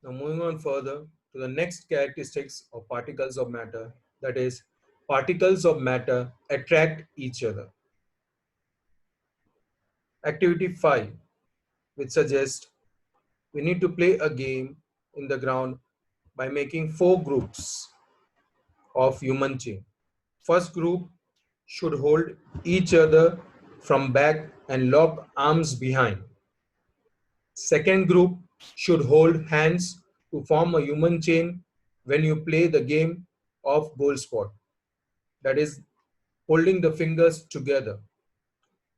Now moving on further to the next characteristics of particles of matter, that is, particles of matter attract each other. Activity 5, which suggests we need to play a game in the ground by making 4 groups of human chain. First group should hold each other from back and lock arms behind. Second group should hold hands to form a human chain when you play the game of goal spot, that is, holding the fingers together.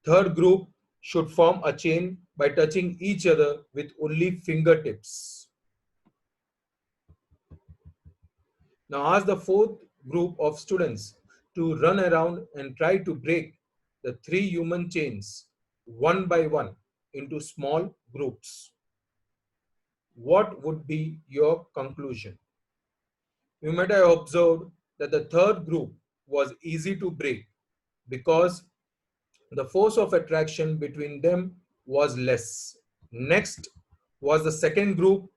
Third group should form a chain by touching each other with only fingertips. Now ask the fourth group of students to run around and try to break the 3 human chains one by one into small groups. What would be your conclusion? You might have observed that the third group was easy to break because the force of attraction between them was less. Next was the second group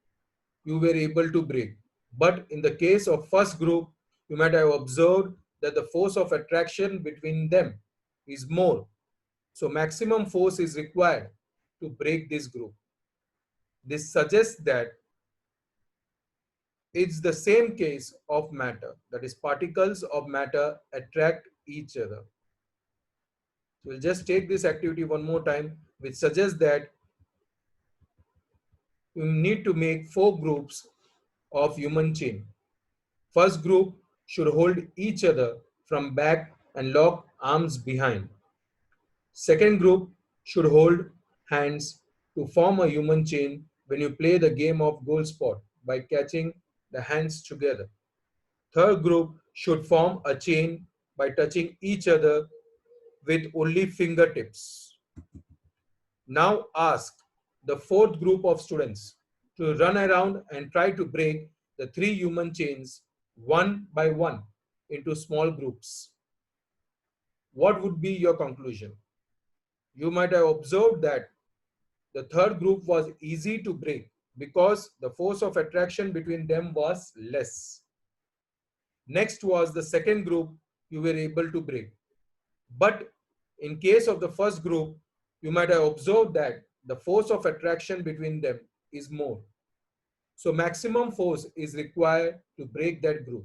you were able to break. But in the case of first group, you might have observed that the force of attraction between them is more. So maximum force is required to break this group. This suggests that it's the same case of matter, that is, particles of matter attract each other. So we'll just take this activity one more time, which suggests that you need to make 4 groups of human chain. First group should hold each other from back and lock arms behind. Second group should hold hands to form a human chain when you play the game of goal spot by catching the hands together. Third group should form a chain by touching each other with only fingertips. Now ask the fourth group of students to run around and try to break the 3 human chains one by one into small groups. What would be your conclusion? You might have observed that the third group was easy to break because the force of attraction between them was less. Next was the second group you were able to break. But in case of the first group, you might have observed that the force of attraction between them is more. So maximum force is required to break that group.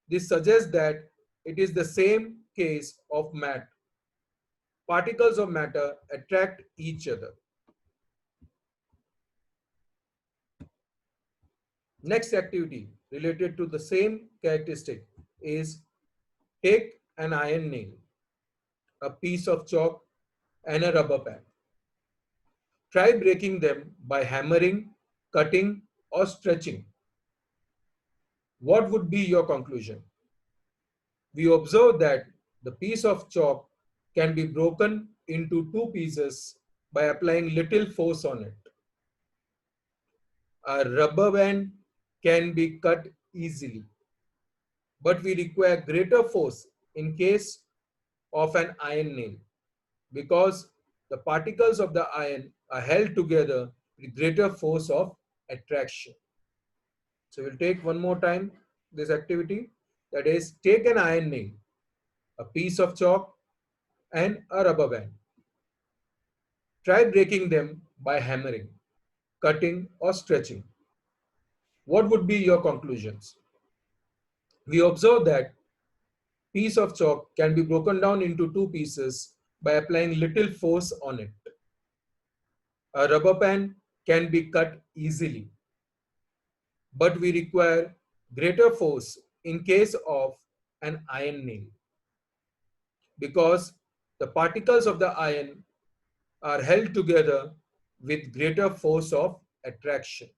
This suggests that it is the same case of matter. Particles of matter attract each other. Next activity related to the same characteristic is take an iron nail, a piece of chalk, and a rubber band. Try breaking them by hammering, cutting, or stretching. What would be your conclusion? We observe that the piece of chalk can be broken into 2 pieces by applying little force on it. A rubber band can be cut easily, but we require greater force in case of an iron nail because the particles of the iron are held together with greater force of attraction. So we'll take one more time this activity, that is, take an iron nail, a piece of chalk, and a rubber band. Try breaking them by hammering, cutting, or stretching. What would be your conclusions? We observe that piece of chalk can be broken down into 2 pieces by applying little force on it. A rubber band can be cut easily, but we require greater force in case of an iron nail because the particles of the iron are held together with greater force of attraction.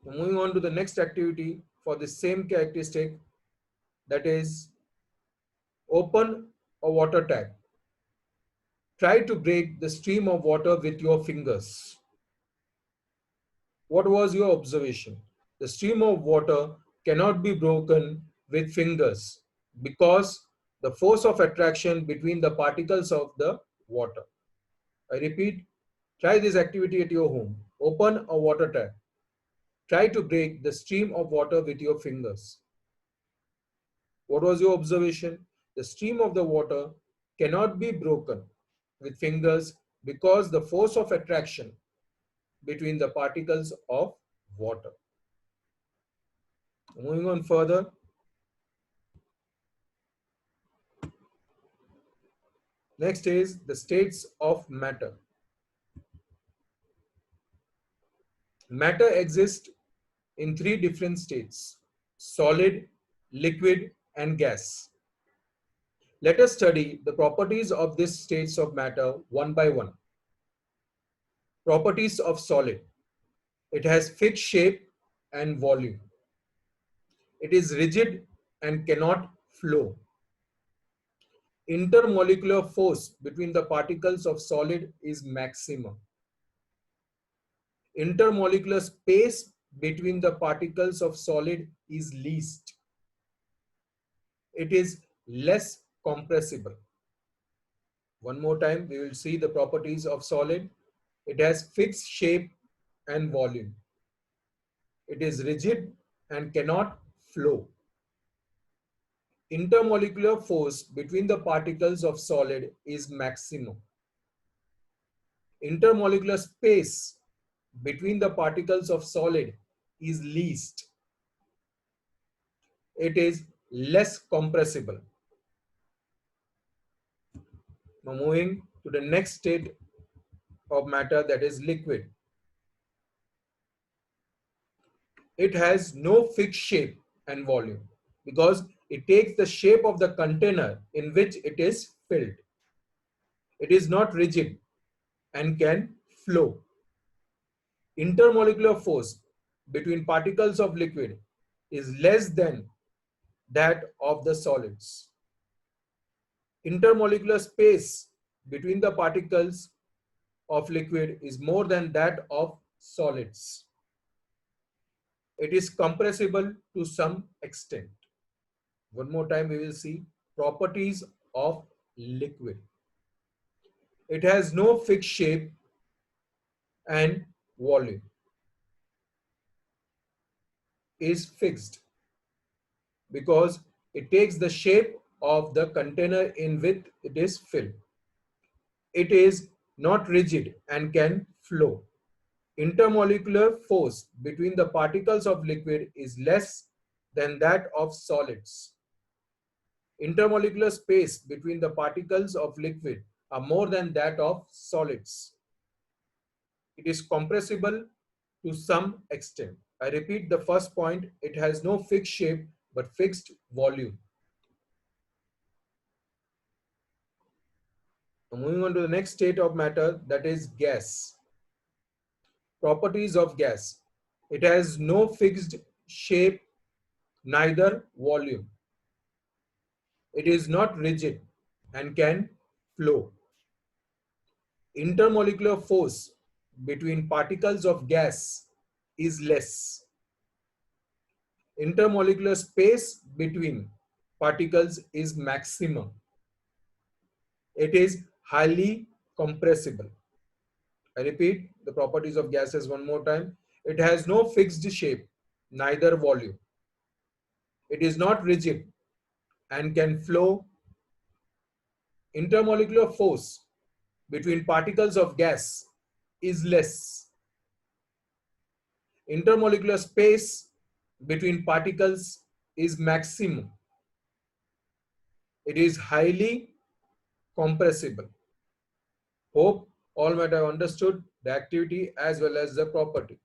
Now moving on to the next activity for the same characteristic, that is open a water tap. Try to break the stream of water with your fingers. What was your observation? The stream of water cannot be broken with fingers because the force of attraction between the particles of the water. I repeat, try this activity at your home. Open a water tap. Try to break the stream of water with your fingers. What was your observation? The stream of the water cannot be broken with fingers because the force of attraction between the particles of water. Moving on further. Next is the states of matter. Matter exists in three different states: solid, liquid, and gas. Let us study the properties of these states of matter one by one. Properties of solid. It has fixed shape and volume. It is rigid and cannot flow. Intermolecular force between the particles of solid is maximum. Intermolecular space between the particles of solid is least. It is less compressible. One more time, we will see the properties of solid. It has fixed shape and volume. It is rigid and cannot flow. Intermolecular force between the particles of solid is maximum. Intermolecular space between the particles of solid is least. It is less compressible. Now moving to the next state of matter, that is liquid. It has no fixed shape and volume because it takes the shape of the container in which it is filled. It is not rigid and can flow. Intermolecular force between particles of liquid is less than that of the solids. Intermolecular space between the particles of liquid is more than that of solids. It is compressible to some extent. One more time, we will see properties of liquid. It has no fixed shape and volume. Is fixed because it takes the shape of the container in which it is filled. It is not rigid and can flow. Intermolecular force between the particles of liquid is less than that of solids. Intermolecular space between the particles of liquid are more than that of solids. It is compressible to some extent. I repeat the first point, it has no fixed shape but fixed volume. Now moving on to the next state of matter, that is gas. Properties of gas. It has no fixed shape, neither volume. It is not rigid and can flow. Intermolecular force between particles of gas is less. Intermolecular space between particles is maximum. It is highly compressible. I repeat the properties of gases one more time. It has no fixed shape, neither volume. It is not rigid and can flow. Intermolecular force between particles of gas is less. Intermolecular space between particles is maximum. It is highly compressible. Hope all might have understood the activity as well as the property.